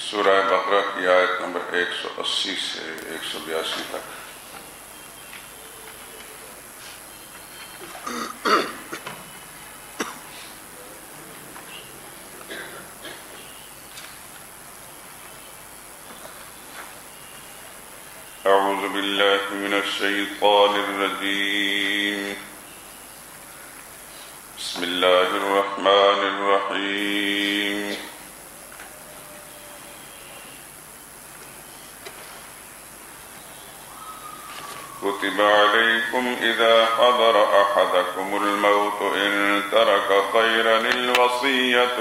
سورہ بقرہ کی آیت نمبر 180 سے 182 تک۔ اعوذ باللہ من الشیطان الرجیم، بسم اللہ الرحمن الرحیم۔ كتب عليكم إذا حضر أحدكم الموت إن ترك خيرا الوصية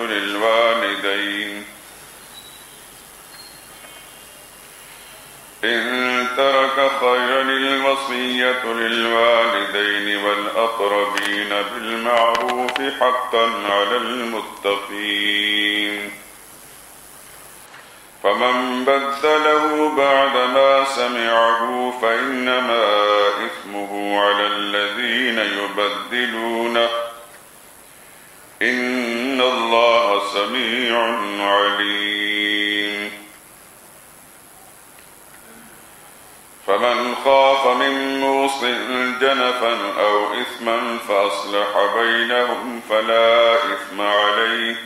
للوالدين والأقربين بالمعروف حقا على المتقين، فمن بدله بعدما سمعه فإنما إثمه على الذين يبدلونه، إن الله سميع عليم۔ فمن خاف من موص جنفا أو إثما فأصلح بينهم فلا إثم عليه،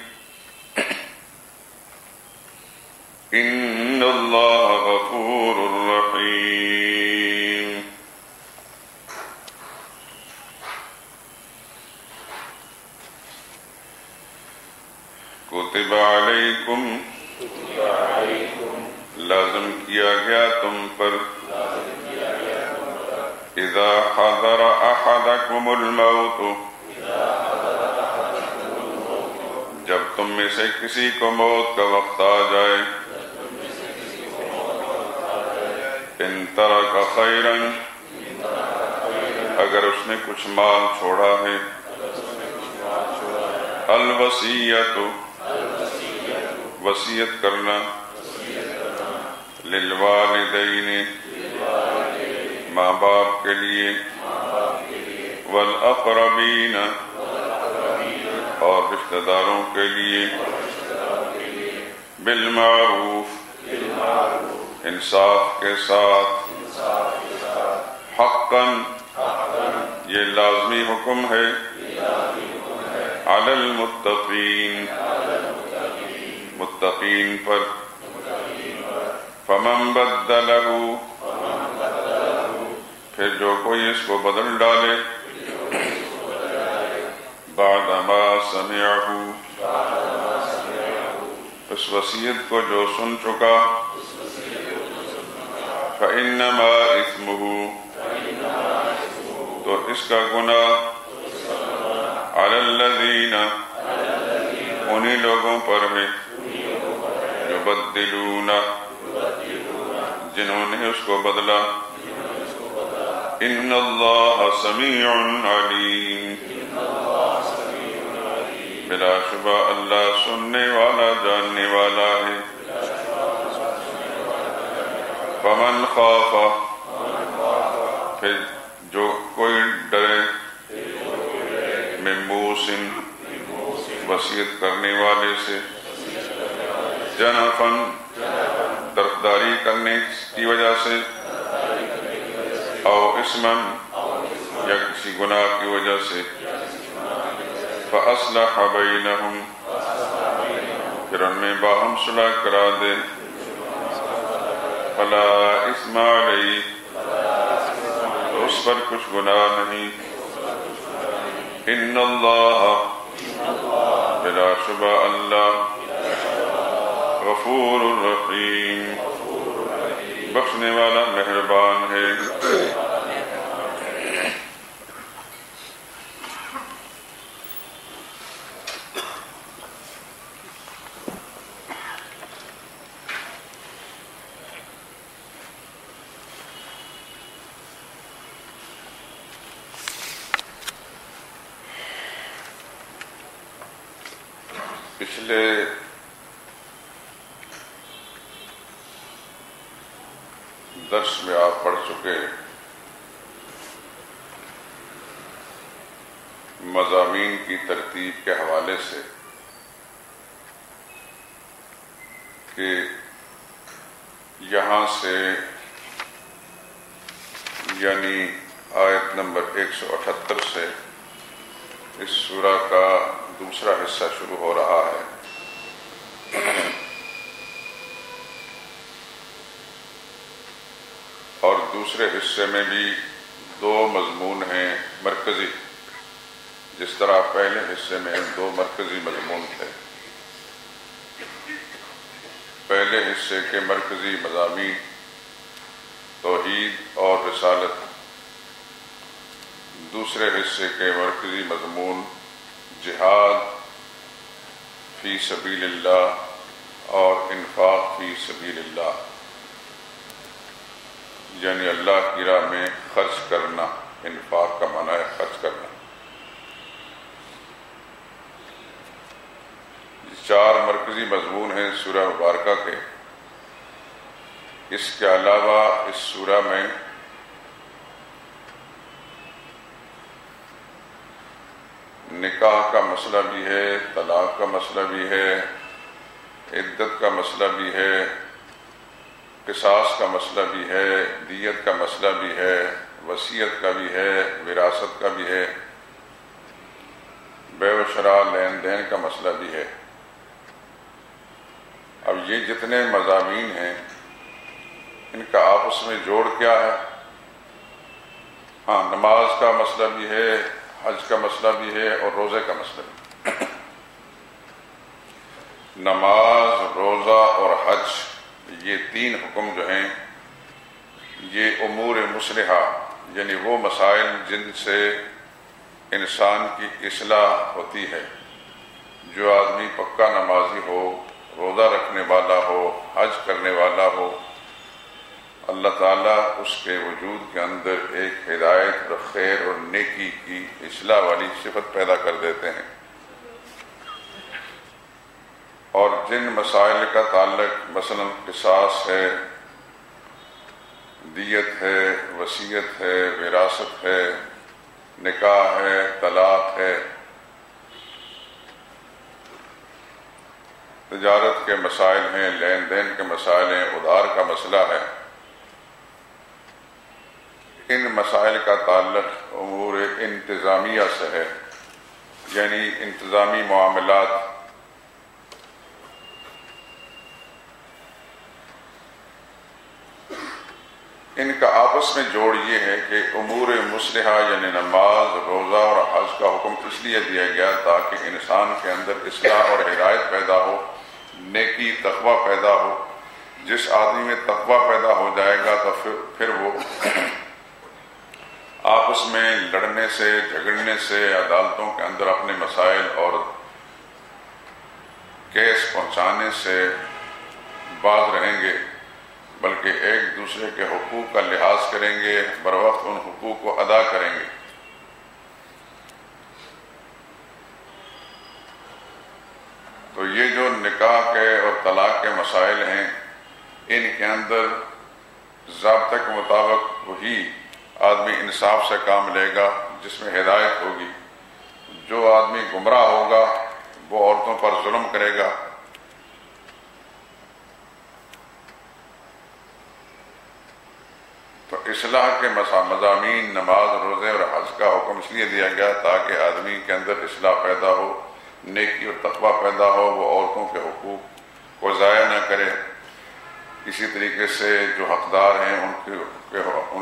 إن الله غفور رحيم۔ كتب عليكم، لازم کیا گیا تم پر، اذا حضر احدكم الموت، جب تم میں سے کسی کو موت کا وقت آ جائے، ان ترک خیرا، اگر اس نے کچھ مال چھوڑا ہے، الوصیت، وصیت کرنا، للوالدین، ماں باپ کے لیے، والاقربین، اور رشتہ داروں کے لیے، بالمعروف، انصاف کے ساتھ، حقا، یہ لازمی حکم ہے، علی المتقین، متقین پر، فمن بدلہ، پھر جو کوئی اس کو بدل ڈالے، بعد ما سمعہ، اس وصیت کو جو سن چکا، فإنما إثمه، تو اس کا گناہ، علی الذین، انہی لوگوں پر ہے، یبدلون، جنہوں نے اس کو بدلا، ان اللہ سمیع علیم، بلا شبہ اللہ سننے والا جاننے والا ہے۔ فمن خاف، پھر جو کوئی ڈرے، من موص، وصیت کرنے والے سے، جنفاً، طرفداری کرنے کی وجہ سے، او اسماً، یا کسی گناہ کی وجہ سے، فأصلح بینہم، پھر ان میں باہم صلح کرا دے، فلا اثم علیہ، تو اس پر کچھ گناہ نہیں، ان اللہ، بلا شبہ اللہ، غفور الرحیم، بخشنے والا مہربان ہے۔ پچھلے درس میں آپ پڑھ چکے مضامین کی ترتیب کے حوالے سے کہ یہاں سے یعنی آیت نمبر 178 سے اس سورہ کا دوسرا حصہ شروع ہو رہا ہے۔ اور دوسرے حصے میں بھی دو مضمون ہیں مرکزی، جس طرح پہلے حصے میں دو مرکزی مضمون تھے۔ پہلے حصے کے مرکزی مضامین توحید اور رسالت، دوسرے حصے کے مرکزی مضمون جہاد فی سبیل اللہ اور انفاق فی سبیل اللہ، یعنی اللہ کی راہ میں خرچ کرنا۔ انفاق کا معنی ہے خرچ کرنا۔ چار مرکزی مضمون ہیں سورہ مبارکہ کے۔ اس کے علاوہ اس سورہ میں نکاح کا مسئلہ بھی ہے، طلاق کا مسئلہ بھی ہے، عدت کا مسئلہ بھی ہے، قصاص کا مسئلہ بھی ہے، دیت کا مسئلہ بھی ہے، وصیت کا بھی ہے، وراثت کا بھی ہے، بیع و شراء لین دین کا مسئلہ بھی ہے۔ اب یہ جتنے مضامین ہیں ان کا آپس میں جوڑ کیا ہے؟ ہاں، نماز کا مسئلہ بھی ہے، حج کا مسئلہ بھی ہے اور روزے کا مسئلہ بھی۔ نماز، روزہ اور حج، یہ تین حکم جو ہیں یہ امور مصلحہ، یعنی وہ مسائل جن سے انسان کی اصلاح ہوتی ہے۔ جو آدمی پکا نمازی ہو، روزہ رکھنے والا ہو، حج کرنے والا ہو، اللہ تعالیٰ اس کے وجود کے اندر ایک ہدایت اور خیر اور نیکی کی اصلاح والی صفت پیدا کر دیتے ہیں۔ اور جن مسائل کا تعلق مثلا قصاص ہے، دیت ہے، وصیت ہے، وراثت ہے، نکاح ہے، طلاق ہے، تجارت کے مسائل ہیں، لین دین کے مسائل ہیں، ادھار کا مسئلہ ہے، ان مسائل کا تعلق امور انتظامیہ سے ہے، یعنی انتظامی معاملات۔ ان کا آپس میں جوڑ یہ ہے کہ امور مصلحہ یعنی نماز، روزہ اور حج کا حکم اس لیے دیا گیا تاکہ انسان کے اندر اصلاح اور ہدایت پیدا ہو، نیکی، تقوی پیدا ہو۔ جس آدمی میں تقوی پیدا ہو جائے گا تو پھر وہ آپس میں لڑنے سے، جھگڑنے سے، عدالتوں کے اندر اپنے مسائل اور کیس پہنچانے سے باز رہیں گے، بلکہ ایک دوسرے کے حقوق کا لحاظ کریں گے، بروقت ان حقوق کو ادا کریں گے۔ تو یہ جو نکاح کے اور طلاق کے مسائل ہیں، ان کے اندر ضابطے کے مطابق وہی آدمی انصاف سے کام لے گا جس میں ہدایت ہوگی۔ جو آدمی گمراہ ہوگا وہ عورتوں پر ظلم کرے گا۔ تو اصلاح کے مضامین نماز، روزے اور حج کا حکم اس لیے دیا گیا تاکہ آدمی کے اندر اصلاح پیدا ہو، نیکی اور تقوی پیدا ہو، وہ عورتوں کے حقوق کو ضائع نہ کرے، اسی طریقے سے جو حقدار ہیں ان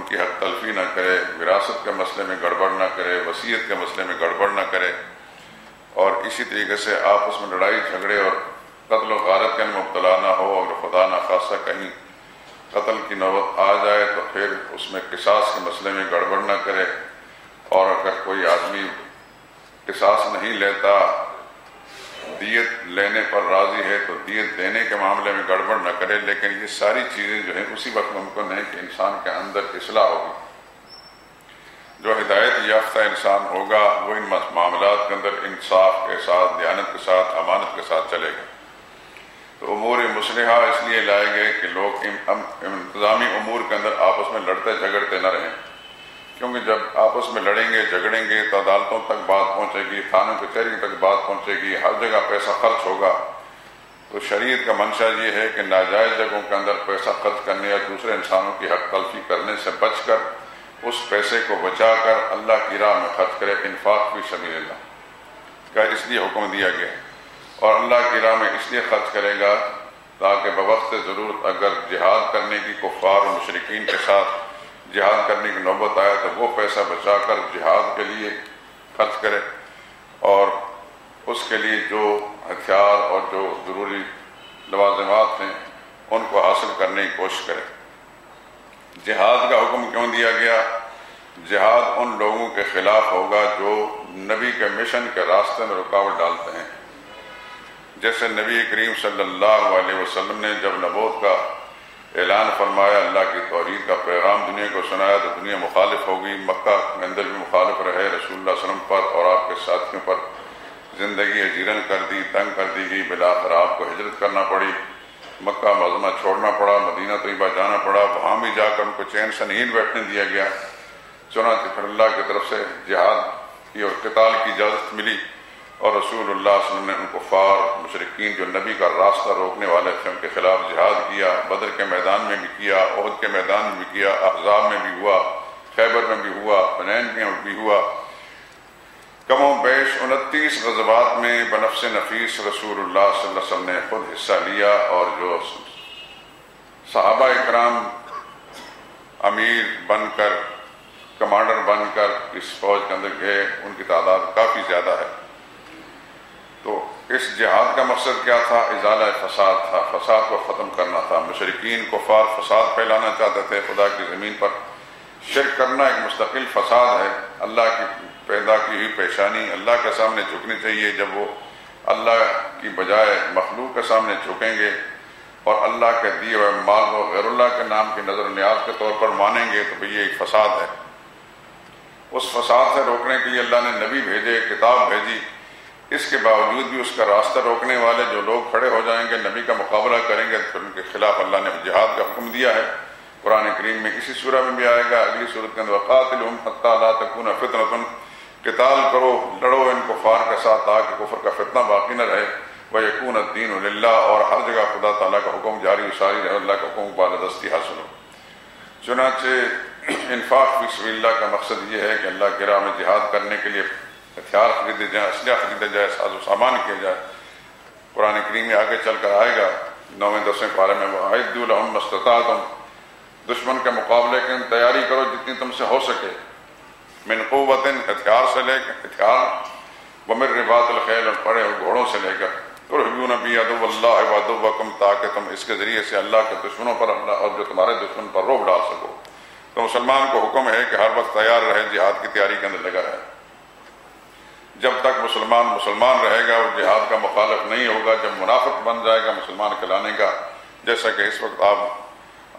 کی حق تلفی نہ کرے، وراثت کے مسئلے میں گڑبڑ نہ کرے، وصیت کے مسئلے میں گڑبڑ نہ کرے، اور اسی طریقے سے آپس میں لڑائی جھگڑے اور قتل و غارت کے مبتلا نہ ہو، اور خدا نخواستہ کہیں قتل کی نوبت آ جائے تو پھر اس میں قصاص کے مسئلے میں گڑبڑ نہ کرے، اور اگر کوئی آدمی قصاص نہیں لیتا، دیت لینے پر راضی ہے تو دیت دینے کے معاملے میں گڑبڑ نہ کرے۔ لیکن یہ ساری چیزیں جو ہیں اسی وقت ممکن ہے کہ انسان کے اندر اصلاح ہوگی۔ جو ہدایت یافتہ انسان ہوگا وہ ان معاملات کے اندر انصاف کے ساتھ، دیانت کے ساتھ، امانت کے ساتھ چلے گا۔ تو امور مصلحہ اس لیے لائے گئے کہ لوگ انتظامی امور کے اندر آپس میں لڑتے جھگڑتے نہ رہیں، کیونکہ جب آپس میں لڑیں گے جھگڑیں گے تو عدالتوں تک بات پہنچے گی، تھانوں کچہری تک بات پہنچے گی، ہر جگہ پیسہ خرچ ہوگا، تو تو شریعت کا منشا یہ ہے کہ ناجائز جگہوں کے اندر پیسہ خرچ کرنے یا دوسرے انسانوں کی حق تلفی کرنے سے بچ کر اس پیسے کو بچا کر اللہ کی راہ میں خرچ کرے، انفاق فی سبیل اللہ کا اس لیے حکم دیا گیا، اور اللہ کی راہ میں اس لیے خرچ کرے گا تاکہ بوقت ضرورت اگر جہاد کرنے کی کفار و مشرکین کے ساتھ جہاد کرنے کی نوبت آئے تو وہ پیسہ بچا کر جہاد کے لیے خرچ کرے، اور اس کے لیے جو ہتھیار اور جو ضروری لوازمات ہیں ان کو حاصل کرنے کی کوشش کرے۔ جہاد کا حکم کیوں دیا گیا؟ جہاد ان لوگوں کے خلاف ہوگا جو نبی کے مشن کے راستے میں رکاوٹ ڈالتے ہیں۔ جیسے نبی کریم صلی اللہ علیہ وسلم نے جب نبوت کا اعلان فرمایا، اللہ کی توحید کا پیغام دنیا کو سنایا تو دنیا مخالف ہو گئی، مکہ کے اندر بھی مخالف رہے، رسول اللہ صلی اللہ علیہ وسلم پر اور آپ کے ساتھیوں پر زندگی اجیرن کر دی، تنگ کر دی گئی، بالآخر آپ کو ہجرت کرنا پڑی، مکہ معظمہ چھوڑنا پڑا، مدینہ طیبہ جانا پڑا، وہاں بھی جا کر ان کو چین سے نہیں بیٹھنے دیا گیا۔ چنانچہ پھر اللہ کی طرف سے جہاد کی اور قتال کی اجازت ملی، اور رسول اللہ صلی اللہ علیہ وسلم نے ان کفار مشرکین جو نبی کا راستہ روکنے والے تھے ان کے خلاف جہاد کیا، بدر کے میدان میں بھی کیا، احد کے میدان میں بھی کیا، احزاب میں بھی ہوا، خیبر میں بھی ہوا، حنین میں بھی ہوا۔ کم و بیش 29 غزوات میں بنفس نفیس رسول اللہ صلی اللہ علیہ وسلم نے خود حصہ لیا، اور جو صحابہ اکرام امیر بن کر، کمانڈر بن کر اس فوج کے اندر گئے، ان کی تعداد کافی زیادہ ہے۔ تو اس جہاد کا مقصد کیا تھا؟ ازالہ فساد تھا، فساد کو ختم کرنا تھا۔ مشرکین کفار فساد پھیلانا چاہتے تھے، خدا کی زمین پر شرک کرنا ایک مستقل فساد ہے۔ اللہ کی پیدا کی ہوئی پیشانی اللہ کے سامنے جھکنی چاہیے۔ جب وہ اللہ کی بجائے مخلوق کے سامنے جھکیں گے اور اللہ کے دیے ہوئے مال کو غیر اللہ کے نام کی نظر و نیاز کے طور پر مانیں گے تو یہ ایک فساد ہے۔ اس فساد سے روکنے کے لیے اللہ نے نبی بھیجے، کتاب بھیجی، اس کے باوجود بھی اس کا راستہ روکنے والے جو لوگ کھڑے ہو جائیں گے، نبی کا مقابلہ کریں گے، پھر ان کے خلاف اللہ نے جہاد کا حکم دیا ہے۔ قرآن کریم میں اسی سورہ میں بھی آئے گا، اگلی سورۃ کے اندر وَقَاتِلْهُمْ حَتَّىٰ لَا تَكُونَ فِتْنَةٌ، قتال کرو، لڑو ان کفار کے ساتھ تاکہ کفر کا فتنہ باقی نہ رہے، وَيَكُونَ الدِّينُ لِلَّهِ، اور ہر جگہ خدا تعالیٰ کا حکم جاری و ساری رہے، اللہ کا حکم بالادستی حاصل ہو۔ چنانچہ انفاق فی سبیل اللہ کا مقصد یہ ہے کہ اللہ کی راہ میں جہاد کرنے کے لیے ہتھیار خریدے جائیں، اسلحہ خریدا جائے، ساز و سامان کیا جائے۔ قرآن کریم میں آگے چل کر آئے گا 9ویں 10ویں پارے میں، وَأَعِدُّوا لَهُم مَّا اسْتَطَعْتُمْ، دشمن کے مقابلے کی تیاری کرو جتنی تم سے ہو سکے، من قوت، ہتھیار سے لے کر ہتھیار، ومن رباط الخیل، اور پڑے ہوئے گھوڑوں سے لے کر، ترہبون بہ عدو اللہ وعدوکم، تاکہ تم اس کے ذریعے سے اللہ کے دشمنوں پر اور جو تمہارے دشمن پر رعب ڈال سکو۔ تو مسلمان کو حکم ہے کہ ہر وقت تیار رہے، جہاد کی تیاری کے اندر لگا رہے۔ جب تک مسلمان رہے گا وہ جہاد کا مخالف نہیں ہوگا۔ جب منافق بن جائے گا مسلمان کہلانے کا، جیسا کہ اس وقت آپ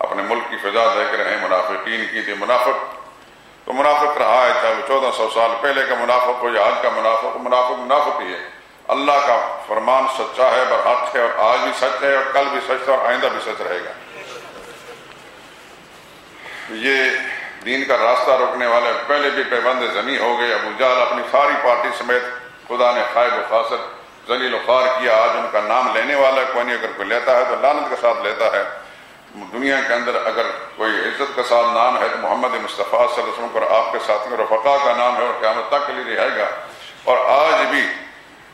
اپنے ملک کی فضا دیکھ رہے ہیں، منافقین کی تھی، منافق رہا ہے، چاہے وہ 1400 سال پہلے کا منافق ہو یا آج کا منافق ہی ہے۔ اللہ کا فرمان سچا ہے، برحق ہے، اور آج بھی سچ ہے، اور کل بھی سچ ہے، اور آئندہ بھی سچ رہے گا۔ یہ دین کا راستہ روکنے والے پہلے بھی پیبند زمیں ہو گئے۔ ابو جہل اپنی ساری پارٹی سمیت خدا نے خائب و خاسر، ذلیل و خوار کیا۔ آج ان کا نام لینے والا کوئی نہیں، اگر کوئی لیتا ہے تو لعنت کے ساتھ لیتا ہے۔ دنیا کے اندر اگر کوئی عزت کے ساتھ نام ہے تو محمد مصطفیٰ صلی اللہ علیہ وسلم اور آپ کے ساتھیوں رفقا کا نام ہے، اور قیامت تک کے لیے رہے گا۔ اور آج بھی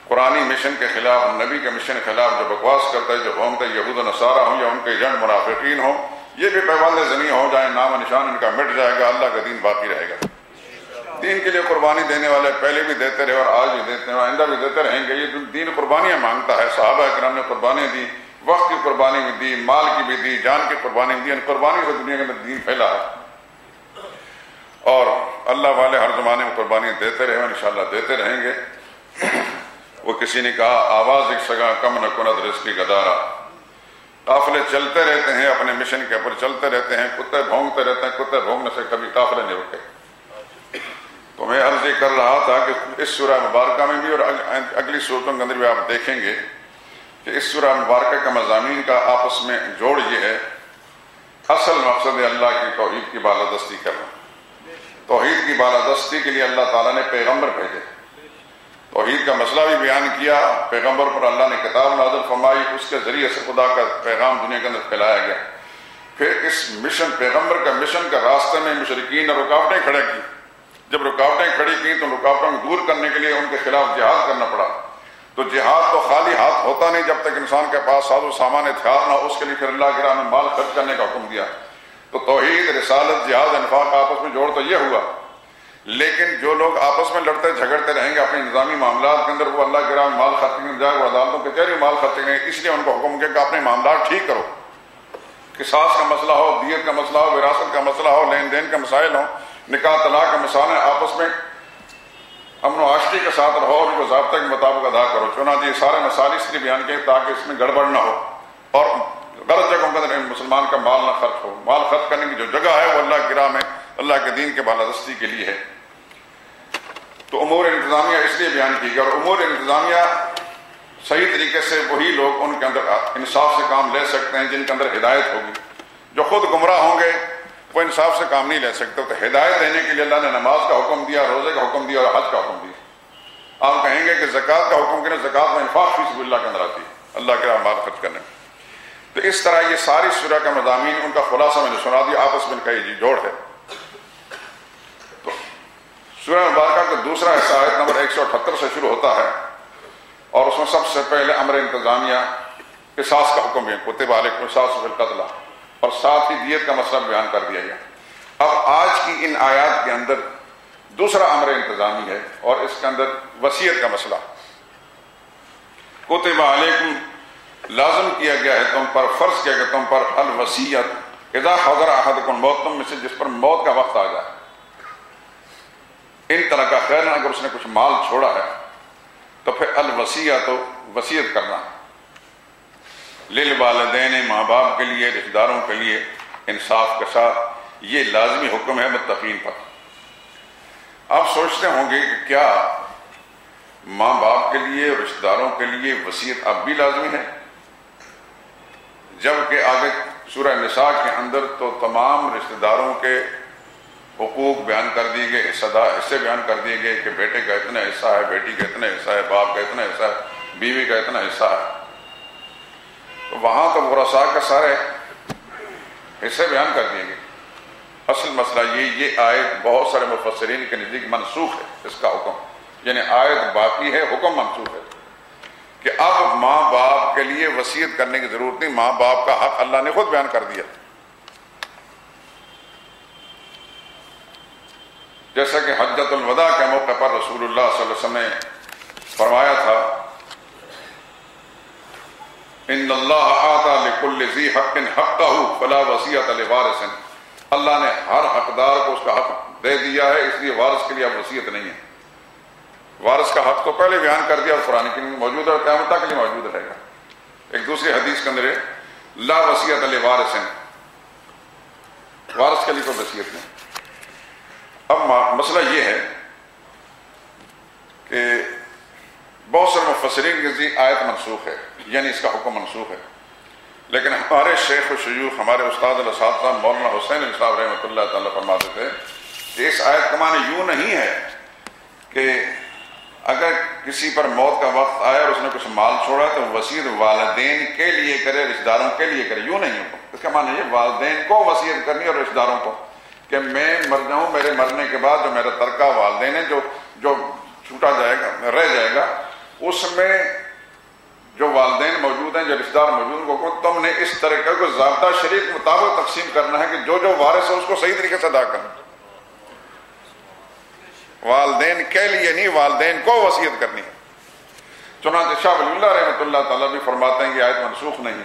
قرآنی مشن کے خلاف، نبی کے مشن کے خلاف جو بکواس کرتا ہے، جو قومیں یہود و نصارہ ہوں یا ان کے ایجنٹ منافقین ہوں، یہ بھی پیبند زمیں ہو جائیں، نام و نشان ان کا مٹ جائے گا، اللہ کا دین باقی رہے گا۔ دین کے لیے قربانی دینے والے پہلے بھی دیتے رہے اور آج بھی دیتے ہیں، آئندہ بھی دیتے رہیں گے۔ یہ دین قربانیاں مانگتا ہے۔ صحابہ کرام نے قربانی دی، وقت کی قربانی بھی دی، مال کی بھی دی، جان کی قربانی بھی دی۔ قربانی سے دنیا کے اندر دین پھیلا ہے، اور اللہ والے ہر زمانے میں قربانی دیتے رہے، انشاءاللہ دیتے رہیں گے۔ وہ کسی نے کہا آواز ایک سگا کم نہ کند رزقی گدارا، قافلے چلتے رہتے ہیں، اپنے مشن کے اوپر چلتے رہتے ہیں، کتے بھونکتے رہتے ہیں، کتے بھونکنے سے کبھی قافلے نہیں رکے۔ تو میں عرض یہ کر رہا تھا کہ اس سورہ مبارکہ میں بھی اور اگلی صورتوں کے اندر بھی آپ دیکھیں گے کہ اس سورہ مبارکہ کا مضامین کا آپس میں جوڑ یہ ہے، اصل مقصد ہے اللہ کی توحید کی بالادستی کرنا۔ توحید کی بالادستی کے لیے اللہ تعالیٰ نے پیغمبر بھیجے توحید کا مسئلہ بھی بیان کیا، پیغمبر پر اللہ نے کتاب نازل فرمائی، اس کے ذریعے سے خدا کا پیغام دنیا کے اندر پھیلایا گیا۔ پھر اس مشن، پیغمبر کا مشن کا راستے میں مشرکین نے رکاوٹیں کھڑے کی۔ جب رکاوٹیں کھڑی کی تو رکاوٹوں کو دور کرنے کے لیے ان کے خلاف جہاد کرنا پڑا۔ تو جہاد تو خالی ہاتھ ہوتا نہیں جب تک انسان کے پاس ساز و سامان ہتھیار نہ ہو، اس کے لیے پھر اللہ کی راہ میں مال خرچ کرنے کا حکم دیا۔ تو توحید، رسالت، جہاد، انفاق آپس میں جوڑ تو یہ ہوا، لیکن جو لوگ آپس میں لڑتے جھگڑتے رہیں گے اپنے نظامی معاملات کے اندر، وہ اللہ کی راہ میں مال خرچ کرنے جائے، وہ عدالتوں کے چہرے مال خرچ کریں، اس لیے ان کو حکم کیا کہ اپنے معاملات ٹھیک کرو۔ قصاص کا مسئلہ ہو، دیت کا مسئلہ ہو، وراثت کا مسئلہ ہو، لین دین کا مسائل ہوں، نکاح طلاق کا مسائل ہیں، آپس میں امن و آشتی کے ساتھ رہو اور ان کو ضابطے کے مطابق ادا کرو۔ چنانچہ یہ سارے مسائل اس لیے بیان کیے تاکہ اس میں گڑبڑ نہ ہو اور غلط جگہوں کے اندر مسلمان کا مال نہ خرچ ہو۔ مال خرچ کرنے کی جو جگہ ہے وہ اللہ کی راہ میں، اللہ کے دین کے بالادستی کے لیے ہے۔ تو امور انتظامیہ اس لیے بیان کی گئی، اور امور انتظامیہ صحیح طریقے سے وہی لوگ ان کے اندر انصاف سے کام لے سکتے ہیں جن کے اندر ہدایت ہوگی۔ جو خود گمراہ ہوں گے وہ انصاف سے کام نہیں لے سکتے۔ تو ہدایت دینے کے لیے اللہ نے نماز کا حکم دیا، روزے کا حکم دیا اور حج کا حکم دیا۔ آپ کہیں گے کہ زکوٰۃ کا حکم کریں، زکوٰۃ میں انفاق فی سبیل اللہ کے اندر آتی ہے، اللہ کے راہ مال خرچ کرنے۔ تو اس طرح یہ ساری سورہ کا مضامین، ان کا خلاصہ میں نے سنا دیا، آپس میں ان کا یہ جوڑ ہے۔ تو سورہ مبارکہ کا دوسرا حصہ آیت نمبر 178 سے شروع ہوتا ہے، اور اس میں سب سے پہلے امر انتظامیہ، قصاص کا حکم ہے، کتب علیکم القصاص فی القتل، اور ساتھ ہی دیت کا مسئلہ بیان کر دیا گیا۔ اب آج کی ان آیات کے اندر دوسرا امر انتظامی ہے، اور اس کے اندر وصیت کا مسئلہ۔ کتب علیکم، لازم کیا گیا ہے تم پر، فرض کیا گیا تم پر، الوصیت اذا حضر احدکم الموت، تم میں سے جس پر موت کا وقت آ جائے، ان طرح کا خیر، اگر اس نے کچھ مال چھوڑا ہے تو پھر الوصیت، وصیت کرنا، للوالدین، ماں باپ کے لیے، رشتہ داروں کے لیے، انصاف کے ساتھ، یہ لازمی حکم ہے متقین پر۔ آپ سوچتے ہوں گے کہ کیا ماں باپ کے لیے، رشتہ داروں کے لیے وصیت اب بھی لازمی ہے؟ جبکہ آگے سورہ نساء کے اندر تو تمام رشتہ داروں کے حقوق بیان کر دیے گئے، حصے بیان کر دیے گئے کہ بیٹے کا اتنا حصہ ہے، بیٹی کا اتنا حصہ ہے، باپ کا اتنا حصہ ہے، بیوی کا اتنا حصہ ہے۔ تو وہاں تو ورثاء کے سارے حصے بیان کر دیے گئے۔ اصل مسئلہ یہ آیت بہت سارے مفسرین کے نزدیک منسوخ ہے، اس کا حکم، یعنی آیت باقی ہے، حکم منسوخ ہے کہ اب ماں باپ کے لیے وصیت کرنے کی ضرورت نہیں، ماں باپ کا حق اللہ نے خود بیان کر دیا۔ جیسا کہ حجۃ الوداع کے موقع پر رسول اللہ صلی اللہ علیہ وسلم نے فرمایا تھا، ان اللہ آتا لکل ذی حق حقہ فلا وصیۃ لوارث، اللہ نے ہر حقدار کو اس کا حق دے دیا ہے، اس لیے وارث کے لیے اب وصیت نہیں ہے۔ وارث کا حق تو پہلے بیان کر دیا، قرآن کی موجود ہے اور قیامت تک کے لیے موجود رہے گا۔ ایک دوسری حدیث کے اندر ہے لا وصیۃ لوارث، وارث کے لیے کوئی وصیت نہیں۔ اب مسئلہ یہ ہے کہ بہت سارے مفسرین کے نزدیک آیت منسوخ ہے، یعنی اس کا حکم منسوخ ہے، لیکن ہمارے شیخ و شیوخ، ہمارے استاد الاساتذہ مولانا حسین علی صاحب رحمۃ اللہ تعالیٰ فرماتے تھے کہ اس آیت کا معنی یوں نہیں ہے کہ اگر کسی پر موت کا وقت آیا اور اس نے کچھ مال چھوڑا تو وصیت والدین کے لیے کرے، رشتہ داروں کے لیے کرے، یوں نہیں ہوگا۔ اس کا معنی یہ والدین کو وصیت کرنی اور رشتہ داروں کو کہ میں مر جاؤں، میرے مرنے کے بعد جو میرا ترکہ والدین ہے، جو چھوٹا جائے گا، رہ جائے گا، اس میں جو والدین موجود ہیں، جو رشتہ دار موجود ہیں، کو تم نے اس طریقے کو ضابطہ شریعت کے مطابق تقسیم کرنا ہے کہ جو وارث ہے اس کو صحیح طریقے سے ادا کرنا، والدین کے لیے نہیں، والدین کو وصیت کرنی ہے۔ چنانچہ شاہ ولی اللہ رحمۃ اللہ تعالیٰ بھی فرماتے ہیں کہ آیت منسوخ نہیں،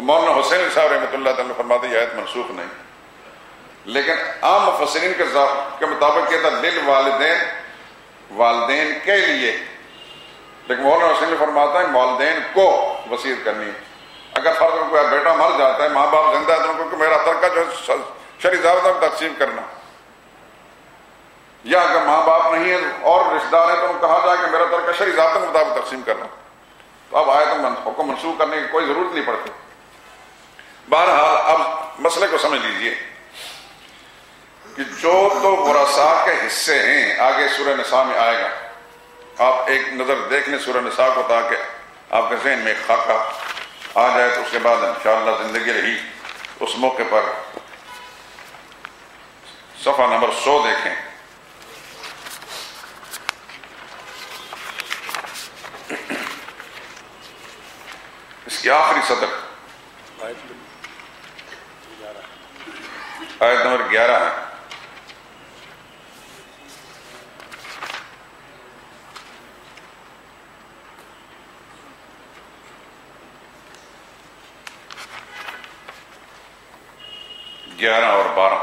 مولانا حسین صاحب رحمۃ اللہ تعالیٰ فرماتے ہیں یہ آیت منسوخ نہیں، لیکن عام مفسرین کے مطابق یہ تھا للوالدین، والدین کے لیے، لیکن مولانا حسین فرماتا ہے والدین کو وصیت کرنی ہے۔ اگر فرض میں کوئی بیٹا مر جاتا ہے، ماں باپ زندہ ہے، تو ان کو میرا ترکہ جو ہے شرعی ضابطہ میں تقسیم کرنا، یا اگر ماں باپ نہیں ہے اور رشتہ دار ہے تو ان کو کہا جائے کہ میرا ترکہ شرعی ضابطہ کے مطابق تقسیم کرنا۔ تو اب آیت حکم منسوخ کرنے کی کوئی ضرورت نہیں پڑتی۔ بہرحال اب مسئلے کو سمجھ لیجئے کہ جو تو ورثاء کے حصے ہیں، آگے سورہ نساء میں آئے گا، آپ ایک نظر دیکھ لیں سورہ نساء کو تاکہ آپ کے ذہن میں ایک خاکہ آ جائے، تو اس کے بعد انشاءاللہ زندگی رہی اس موقع پر صفحہ نمبر 100 دیکھیں۔ اس کی آخری صدر آیت نمبر 11 ہے۔ اور 12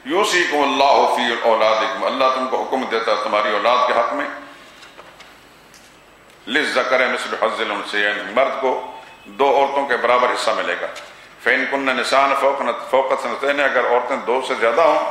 یوصیکم اللہ فی اولادکم، اللہ تم کو حکم دیتا ہے تمہاری اولاد کے حق میں، للذکر مثل حظ الانثیین، مرد کو 2 عورتوں کے برابر حصہ ملے گا۔ فإن کن نساء فوق اثنتین، اگر عورتیں 2 سے زیادہ ہوں،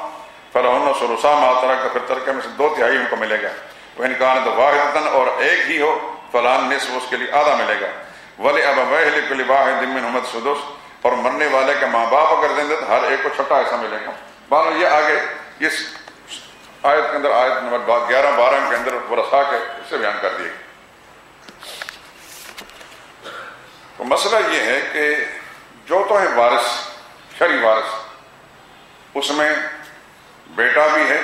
فلہن ثلثا ما ترک، پھر ترکے میں سے 2/3 ان کو ملے گا۔ وإن کانت واحدۃ، اور ایک ہی ہو، فلہن نصف، اس کے لیے آدھا ملے گا۔ وَلِأَبَوَيْهِ لِكُلِّ وَاحِدٍ مِّنْهُمَا السُّدُسُ، اور مرنے والے کے ماں باپ اگر زندہ تو ہر ایک کو چھٹا حصہ ملے گا۔ بانو یہ آگے اس آیت کے اندر آیت نمبر 11-12 کے اندر ورثاء کے حصے بیان کر دیے گئے۔ تو مسئلہ یہ ہے کہ جو تو ہے وارث، شرعی وارث، اس میں بیٹا بھی ہے،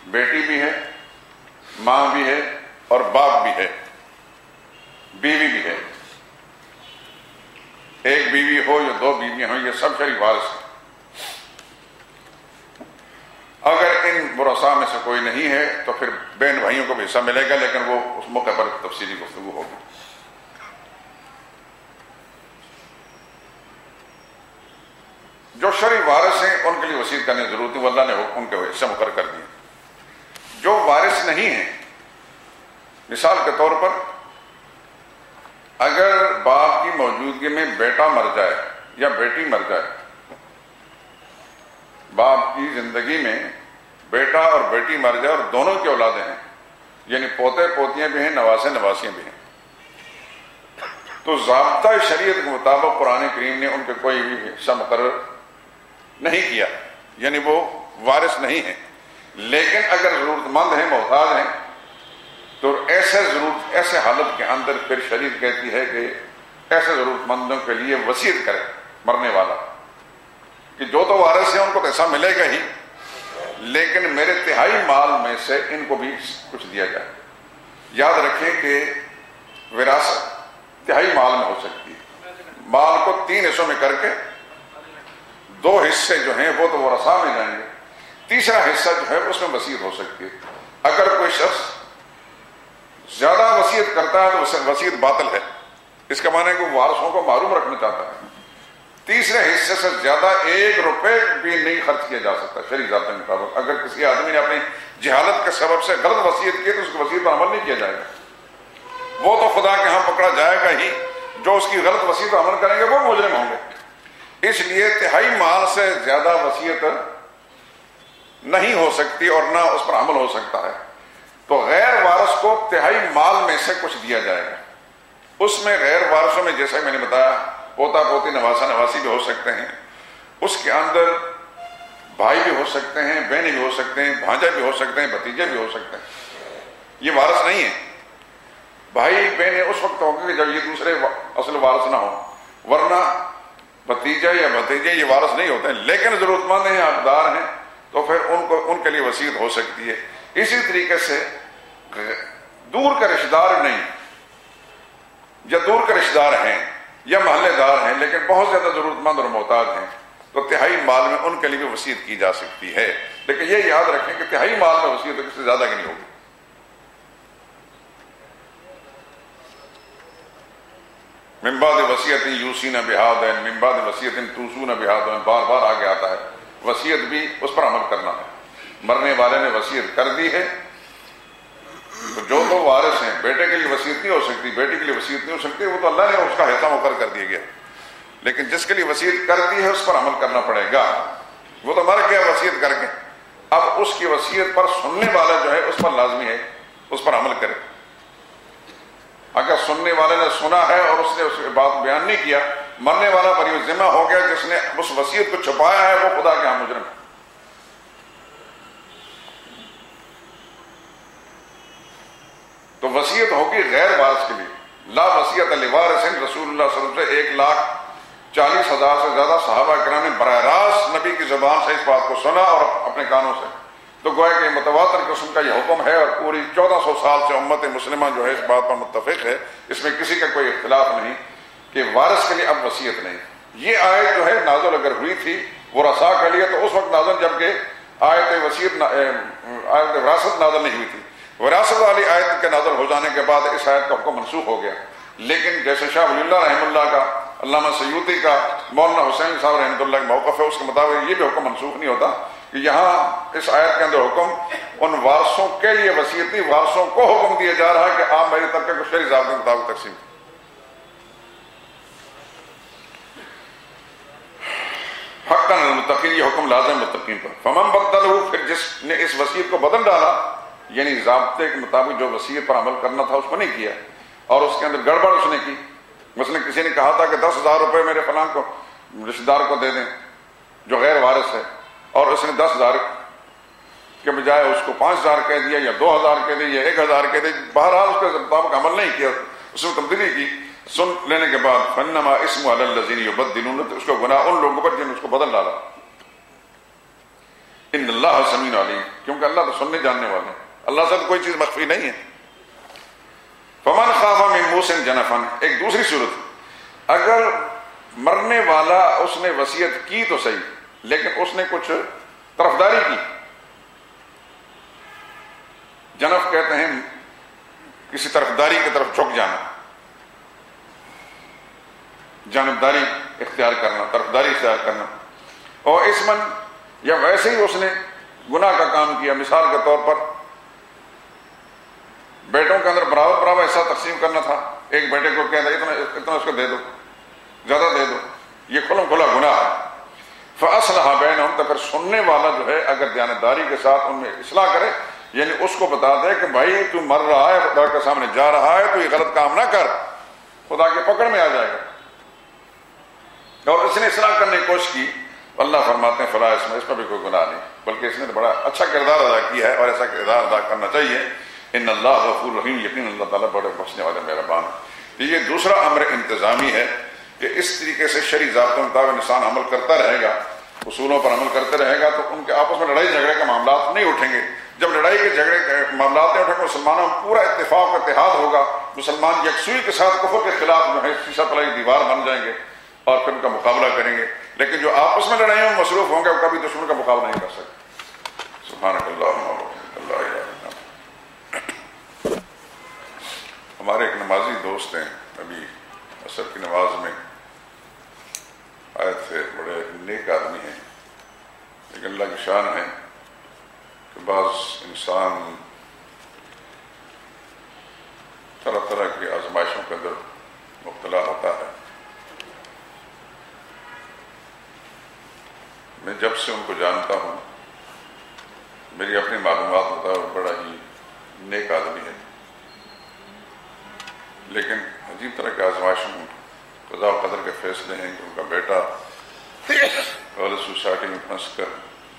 بیٹی بھی ہے، ماں بھی ہے اور باپ بھی ہے، بیوی بھی ہے۔ ایک بیوی ہو یا 2 بیویاں ہوں، یہ سب شرعی وارث ہیں۔ اگر ان ورثاء میں سے کوئی نہیں ہے تو پھر بہن بھائیوں کو بھی حصہ ملے گا، لیکن وہ اس موقع پر تفصیلی گفتگو ہوگی۔ جو شرعی وارث ہیں ان کے لیے وصیت کرنے کی ضرورت ہے، وہ اللہ نے ان کے حصہ مقرر کر دیے۔ جو وارث نہیں ہیں، مثال کے طور پر اگر باپ کی موجودگی میں بیٹا مر جائے یا بیٹی مر جائے، باپ کی زندگی میں بیٹا اور بیٹی مر جائے اور دونوں کی اولادیں ہیں، یعنی پوتے پوتیاں بھی ہیں، نواسے نواسیاں بھی ہیں، تو ضابطہ شریعت کے مطابق قرآن کریم نے ان کے کوئی بھی حصہ مقرر نہیں کیا، یعنی وہ وارث نہیں ہیں۔ لیکن اگر ضرورت مند ہیں، محتاج ہیں، تو ایسے حالت کے اندر پھر شریعت کہتی ہے کہ ایسے ضرورت مندوں کے لیے وصیت کرے مرنے والا کہ جو تو وارث ہیں ان کو پیسہ ملے گا ہی، لیکن میرے 1/3 مال میں سے ان کو بھی کچھ دیا جائے۔ یاد رکھیں کہ وراثت 1/3 مال میں ہو سکتی ہے، مال کو 3 حصوں میں کر کے 2 حصے جو ہیں وہ تو ورثاء میں جائیں گے، تیسرا حصہ جو ہے اس میں وصیت ہو سکتی ہے۔ اگر کوئی شخص زیادہ وصیت کرتا ہے تو وصیت باطل ہے، اس کا معنی ہے کہ وہ وارثوں کو معروم رکھنا چاہتا ہے۔ تیسرے حصے سے زیادہ 1 روپے بھی نہیں خرچ کیا جا سکتا شرعی ضابطے کے مطابق۔ اگر کسی آدمی نے اپنی جہالت کے سبب سے غلط وصیت کی تو اس کی وصیت پر عمل نہیں کیا جائے گا، وہ تو خدا کے ہاں پکڑا جائے گا ہی۔ جو اس کی غلط وصیت پر عمل کریں گے وہ مجرم ہوں گے۔ اس لیے 1/3 مال سے زیادہ وصیت نہیں ہو سکتی اور نہ اس پر عمل ہو سکتا ہے۔ تو غیر وارث کو 1/3 مال میں سے کچھ دیا جائے گا۔ اس میں غیر وارثوں میں جیسا میں نے بتایا پوتا پوتی نواسا نواسی بھی ہو سکتے ہیں، اس کے اندر بھائی بھی ہو سکتے ہیں، بہنیں بھی ہو سکتے ہیں، بھانجے بھی ہو سکتے ہیں، بھتیجے بھی ہو سکتے ہیں۔ یہ وارث نہیں ہے۔ بھائی بہنیں اس وقت ہوں گے جب یہ دوسرے اصل وارث نہ ہوں، ورنہ بھتیجا یا بھتیجے یہ وارث نہیں ہوتے ہیں، لیکن ضرورت مند ہیں، حقدار ہیں، تو پھر ان کے لیے وصیت ہو سکتی ہے۔ اسی طریقے سے دور کے رشتہ دار نہیں، یا دور کے رشتہ دار ہیں یا محلے دار ہیں لیکن بہت زیادہ ضرورت مند اور محتاج ہیں، تو 1/3 مال میں ان کے لیے بھی وصیت کی جا سکتی ہے۔ لیکن یہ یاد رکھیں کہ 1/3 مال میں وصیت اس سے زیادہ کی نہیں ہوگی۔ من بعد وصیت یوصین بہا دین من بعد وصیت توصون بہا دین، بار بار آگے آتا ہے، وصیت بھی اس پر عمل کرنا ہے۔ مرنے والے نے وصیت کر دی ہے تو جو تو وارث ہیں، بیٹے کے لیے وصیت نہیں ہو سکتی، بیٹی کے لیے وصیت نہیں ہو سکتی، وہ تو اللہ نے اس کا حصہ مقرر کر دیا گیا، لیکن جس کے لیے وصیت کر دی ہے اس پر عمل کرنا پڑے گا۔ وہ تو مر گیا وصیت کر کے، اب اس کی وصیت پر سننے والا جو ہے اس پر لازمی ہے اس پر عمل کرے۔ اگر سننے والے نے سنا ہے اور اس نے اس بات بیان نہیں کیا، مرنے والا پر یہ ذمہ ہو گیا جس نے اس وصیت کو چھپایا ہے وہ خدا کے ہاں مجرم ہے۔ وصیت ہوگی غیر وارث کے لیے. لا وصیت لوارث. رسول اللہ صلی اللہ علیہ وسلم سے 1,40,000 سے زیادہ صحابہ کرام نے براہ راست نبی کی زبان سے اس بات کو سنا اور اپنے کانوں سے. تو گویا کہ متواتر قسم کا یہ حکم ہے، اور پوری 1400 سال سے امت مسلمہ جو ہے اس بات پر متفق ہے، اس میں کسی کا کوئی اختلاف نہیں کہ وارث کے لیے اب وصیت نہیں. یہ آیت جو ہے نازل اگر ہوئی تھی ورثاء کے لیے تو اس وقت نازل جبکہ آیت وراثت نازل نہیں ہوئی تھی. وراثت والی آیت کے نازل ہو جانے کے بعد اس آیت کا حکم منسوخ ہو گیا. لیکن جیسے شاہ ولی اللہ رحمہ اللہ کا، علامہ سیوطی کا، مولانا حسین صاحب رحمۃ اللہ کا موقف ہے، اس کے مطابق یہ بھی حکم منسوخ نہیں ہوتا کہ یہاں اس آیت کے اندر حکم ان وارثوں کے لیے وصیت نہیں، وارثوں کو حکم دیا جا رہا ہے کہ آپ میری ترکے کو شرعی ضابطے کے مطابق تقسیم. حقاً المتقین، یہ حکم لازم متقین پر. فمن بدلہ، پھر جس نے اس وصیت کو بدل ڈالا، یعنی ضابطے کے مطابق جو وصیت پر عمل کرنا تھا اس کو نہیں کیا اور اس کے اندر گڑبڑ اس نے کی. مثلا کسی نے کہا تھا کہ 10,000 روپے میرے فلاں کو رشتہ دار کو دے دیں جو غیر وارث ہے، اور اس نے 10,000 کے بجائے اس کو 5,000 کہہ دیا یا 2,000 کہہ دیا یا 1,000 کہہ دیا، بہرحال اس کے مطابق عمل نہیں کیا، اس میں تبدیلی کی. سن لینے کے بعد فنما اسم علی الذین یبدلون، اس کو گناہ ان لوگوں پر جنہوں نے اس کو بدل ڈالا. ان اللہ سمیع علیم، کیونکہ اللہ تو سننے جاننے والے ہیں، اللہ سے کوئی چیز مخفی نہیں ہے. فمن خاف من موص جنفا، ایک دوسری صورت، اگر مرنے والا اس نے وصیت کی تو صحیح لیکن اس نے کچھ طرفداری کی. جنف کہتے ہیں کسی طرفداری کی طرف جھک جانا، جانبداری اختیار کرنا، طرفداری اختیار کرنا. اور اسمن، یا ویسے ہی اس نے گناہ کا کام کیا. مثال کے طور پر بیٹوں کے اندر برابر برابر ایسا تقسیم کرنا تھا، ایک بیٹے کو کہتا اتنا اس کو دے دو، زیادہ دے دو، یہ کھلم کھلا گناہ ہے. فاصلح بینہم، تو پھر سننے والا جو ہے اگر دیانتداری کے ساتھ ان میں اصلاح کرے، یعنی اس کو بتا دے کہ بھائی تو مر رہا ہے، خدا کے سامنے جا رہا ہے، تو یہ غلط کام نہ کر، خدا کے پکڑ میں آ جائے گا. اور اس نے اصلاح کرنے کی کوشش کی، اللہ فرماتے ہیں فلا اسم، اس پر بھی کوئی گناہ نہیں، بلکہ اس نے بڑا اچھا کردار ادا کیا ہے اور ایسا کردار ادا کرنا چاہیے. ان اللہ غفور رحیم، یقین اللہ تعالیٰ بڑے بخشنے والے مہربان. یہ دوسرا امر انتظامی ہے کہ اس طریقے سے شرعی ضابطوں کے مطابق انسان عمل کرتا رہے گا، اصولوں پر عمل کرتے رہے گا، تو ان کے آپس میں لڑائی جھگڑے کے معاملات نہیں اٹھیں گے. جب لڑائی کے جھگڑے کے معاملات نہیں اٹھیں گے، مسلمانوں میں پورا اتفاق اتحاد ہوگا، مسلمان یکسوئی کے ساتھ کفر کے خلاف جو ہے شیشہ پلائی دیوار بن جائیں گے اور پھر ان کا مقابلہ کریں گے. لیکن جو آپس میں لڑائیوں میں مصروف ہوں گے وہ کبھی دشمن کا مقابلہ نہیں کر سکتے. سبحانک اللہم و بحمدک، لا الہ الا انت. ہمارے ایک نمازی دوست ہیں، ابھی عصر کی نماز میں آئے تھے، بڑے نیک آدمی ہیں، لیکن اللہ کی شان ہے کہ بعض انسان طرح طرح کی آزمائشوں کے اندر مبتلا ہوتا ہے. میں جب سے ان کو جانتا ہوں، میری اپنی معلومات ہوتا ہے، بڑا ہی نیک آدمی ہے، لیکن عجیب طرح کے آزمائشوں میں قضاء و قدر کے فیصلے ہیں کہ ان کا بیٹا غلط سوسائٹی میں پھنس کر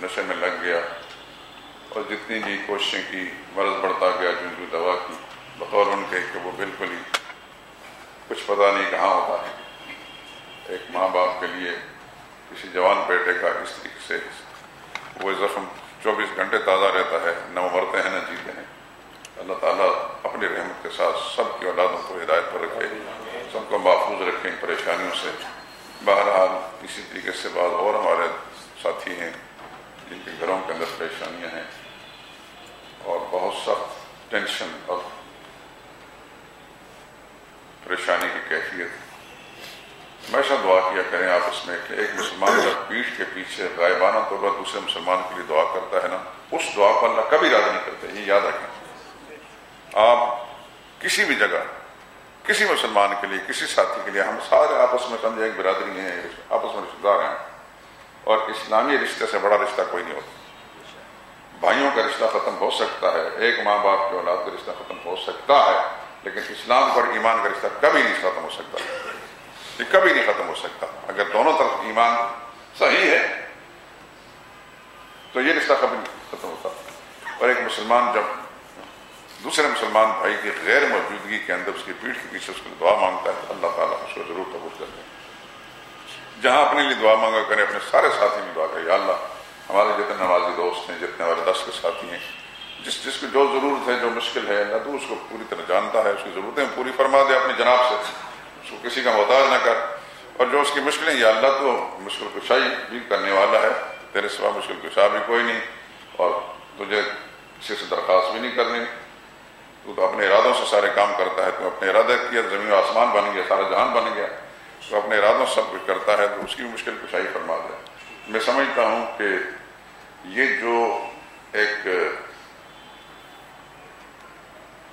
نشے میں لگ گیا، اور جتنی بھی کوششیں کی مرض بڑھتا گیا، جو دوا کی، بقول ان کے کہ وہ بالکل ہی کچھ پتہ نہیں کہاں ہوتا ہے. ایک ماں باپ کے لیے کسی جوان بیٹے کا اس طریقے سے وہ زخم 24 گھنٹے تازہ رہتا ہے، نہ وہ مرتے ہیں نہ جیتے ہیں. اللہ تعالیٰ اپنی رحمت کے ساتھ سب کی اولادوں کو ہدایت پر رکھے، سب کو محفوظ رکھیں پریشانیوں سے. بہرحال اسی طریقے سے بعض اور ہمارے ساتھی ہیں جن کے گھروں کے اندر پریشانیاں ہیں اور بہت سخت ٹینشن اور پریشانی کی کیفیت. ہمیشہ دعا کیا کریں آپس میں کہ ایک مسلمان جب پیٹھ کے پیچھے غائبانہ طور پر دوسرے مسلمان کے لیے دعا کرتا ہے نا، اس دعا کو اللہ کبھی رد نہیں کرتے. یہ یاد رکھیں. آپ کسی بھی جگہ کسی مسلمان کے لیے، کسی ساتھی کے لیے، ہم سارے آپس میں سمجھے ایک برادری ہیں، آپس میں رشتہ دار ہیں، اور اسلامی رشتے سے بڑا رشتہ کوئی نہیں ہوتا. بھائیوں کا رشتہ ختم ہو سکتا ہے، ایک ماں باپ کے اولاد کا رشتہ ختم ہو سکتا ہے، لیکن اسلام پر ایمان کا رشتہ کبھی نہیں ختم ہو سکتا. یہ کبھی نہیں ختم ہو سکتا. اگر دونوں طرف ایمان صحیح ہے تو یہ رشتہ کبھی نہیں ختم ہوتا. اور ایک مسلمان جب دوسرے مسلمان بھائی کی غیر موجودگی کے اندر اس کی پیٹھ کے پیچھے اس کو دعا مانگتا ہے تو اللہ تعالیٰ اس کو ضرور قبول کرتے ہیں۔ جہاں اپنے لیے دعا مانگا کریں، اپنے سارے ساتھی بھی دعا کریں، یا اللہ ہمارے جتنے نمازی دوست ہیں، جتنے ہمارے درس کے ساتھی ہیں، جس کو جو ضرورت ہے، جو مشکل ہے، اللہ تو اس کو پوری طرح جانتا ہے، اس کی ضرورتیں پوری فرما دے اپنی جناب سے، اس کو کسی کا محتاج نہ کر، اور جو اس کی مشکلیں، یا اللہ تو مشکل کشائی بھی کرنے والا ہے، تیرے سوا مشکل کشا بھی کوئی نہیں، اور تجھے کسی سے درخواست بھی نہیں کرنی، تو اپنے ارادوں سے سارے کام کرتا ہے، تو اپنے ارادہ کیا زمین و آسمان بن گیا، سارا جہان بن گیا، تو اپنے ارادوں سے سب کچھ کرتا ہے، تو اس کی بھی مشکل کشائی فرما دے۔ میں سمجھتا ہوں کہ یہ جو ایک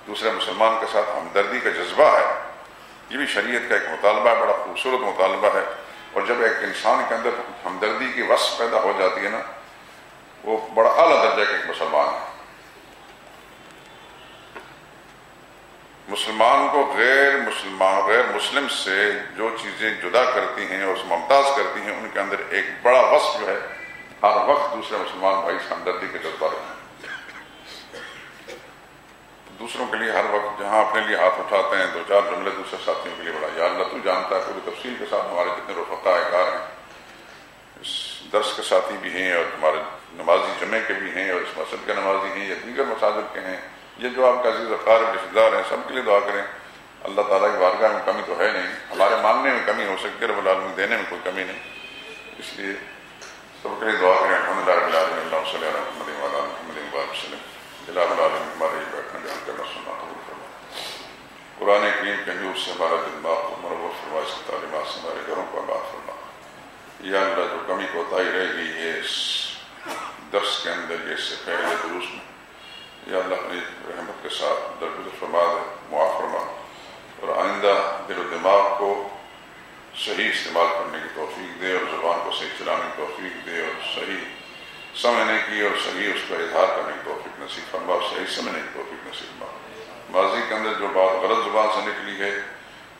دوسرے مسلمان کے ساتھ ہمدردی کا جذبہ ہے، یہ بھی شریعت کا ایک مطالبہ ہے، بڑا خوبصورت مطالبہ ہے، اور جب ایک انسان کے اندر ہمدردی کی وصف پیدا ہو جاتی ہے نا، وہ بڑا اعلیٰ درجے کا ایک مسلمان ہے۔ مسلمان کو غیر مسلم سے جو چیزیں جدا کرتی ہیں اور اس میں ممتاز کرتی ہیں، ان کے اندر ایک بڑا وصف جو ہے ہر وقت دوسرے مسلمان بھائی سے ہمدردی کا جذبہ رکھنا، دوسروں کے لیے ہر وقت جہاں اپنے لیے ہاتھ اٹھاتے ہیں، دو چار جملے دوسرے ساتھیوں کے لیے بڑا، یا اللہ تو جانتا ہے پوری تفصیل کے ساتھ ہمارے جتنے رفقاء کار ہیں، اس درس کے ساتھی بھی ہیں اور ہمارے نمازی جمعے کے بھی ہیں اور اس مسجد کے نمازی ہیں یا دیگر مساجد کے ہیں، یہ جو آپ کے عزیز اقارب رشتہ دار ہیں، سب کے لیے دعا کریں۔ اللہ تعالیٰ کی بارگاہ میں کمی تو ہے نہیں، ہمارے ماننے میں کمی ہو سکتی ہے، رب العالمین دینے میں کوئی کمی نہیں، اس لیے سب کے لیے دعا کریں۔ الحمدللہ رب العالمین، اللہم صلی علی محمد وعلی آل محمد وبارک وسلم۔ الہ العالمین ہمارے یہ بیٹھنا جان کرنا سننا قبول فرما، قرآن کریم کے نور سے ہمارا دماغ کو منور فرما، اس کی تعلیمات سے ہمارے گھروں کو آباد فرما۔ یا اللہ جو کمی کوتاہی رہ گئی ہے اس درس کے اندر، یہ اس سے پہلے دروس میں، یا اللہ اپنی رحمت کے ساتھ درگزر فرما دے، معاف فرما، اور آئندہ دل و دماغ کو صحیح استعمال کرنے کی توفیق دے، اور زبان کو صحیح چلانے کی توفیق دے، اور صحیح سمجھنے کی اور صحیح اس کا اظہار کرنے کی توفیق نصیب فرما، اور صحیح سمجھنے کی توفیق نصیب فرما۔ ماضی کے اندر جو بات غلط زبان سے نکلی ہے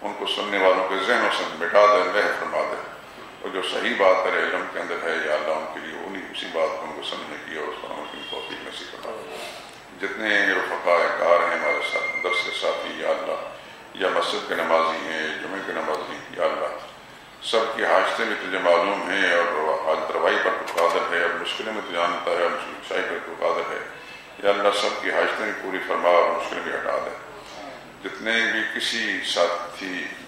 ان کو سننے والوں کے ذہنوں سے مٹا دے، محو فرما دے، اور جو صحیح بات تیرے علم کے اندر ہے یا اللہ ان کے لیے اسی بات کو ان کو سمجھنے کی اور اس پر عمل کی توفیق نصیب فرما۔ جتنے رفقاء کار ہیں ہمارے ساتھ درس کے ساتھی، یا اللہ یا مسجد کے نمازی ہیں، جمعے کے نمازی ہیں، یا اللہ سب کی حاجتیں بھی تجھے معلوم ہیں، اور حاجت روائی پر تو قادر ہے، اور مشکلیں میں تو جانتا ہے، اور مشکل کشائی پر تو قادر ہے، یا اللہ سب کی حاجتیں بھی پوری فرما اور مشکلیں بھی ہٹا دے۔ جتنے بھی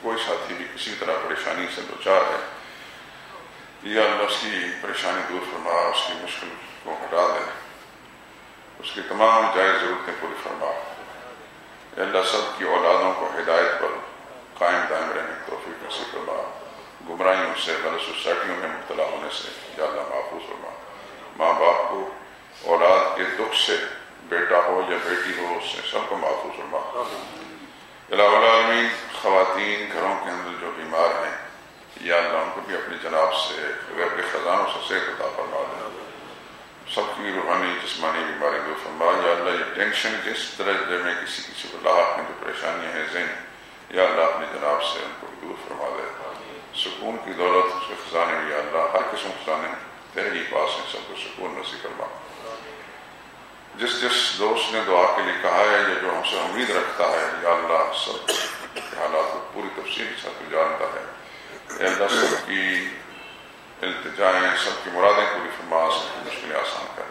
کوئی ساتھی بھی کسی طرح پریشانی سے دوچار ہے، یا اللہ اس کی پریشانی دور فرما، اس کی مشکل کو ہٹا دے، اس کی تمام جائز ضرورتیں پوری فرما۔ یا اللہ سب کی اولادوں کو ہدایت پر قائم دائم رہنے کی توفیق نصیب فرما، گمراہیوں سے، غلط سوسائٹیوں میں مبتلا ہونے سے یا اللہ محفوظ فرما۔ ماں باپ کو اولاد کے دکھ سے، بیٹا ہو یا بیٹی ہو، اس سے سب کو محفوظ فرما۔ الہ العالمین خواتین گھروں کے اندر جو بیمار ہیں، یا اللہ ان کو بھی اپنی جناب سے غیب کے خزانوں سے صحت عطا فرما دے، سب کی روحانی جسمانی بیماری دور فرما۔ یا اللہ یہ ٹینشن جس درجے میں کسی کو لاحق میں جو پریشانیاں ہیں ذہنی، یا اللہ اپنی جناب سے ان کو بھی دور فرما دے۔ سکون کی دولت اس کے خزانے میں، یا اللہ ہر قسم کے خزانے تیرے ہی پاس ہیں، سب کو سکون نصیب فرما۔ جس دوست نے دعا کے لیے کہا ہے یا جو ہم سے امید رکھتا ہے، یا اللہ سب کے حالات کو پوری تفصیل کے ساتھ جانتا ہے، یا اللہ سب کی التجائیں، سب کی مرادیں پوری فرما، سب کی مشکلیں آسان کر۔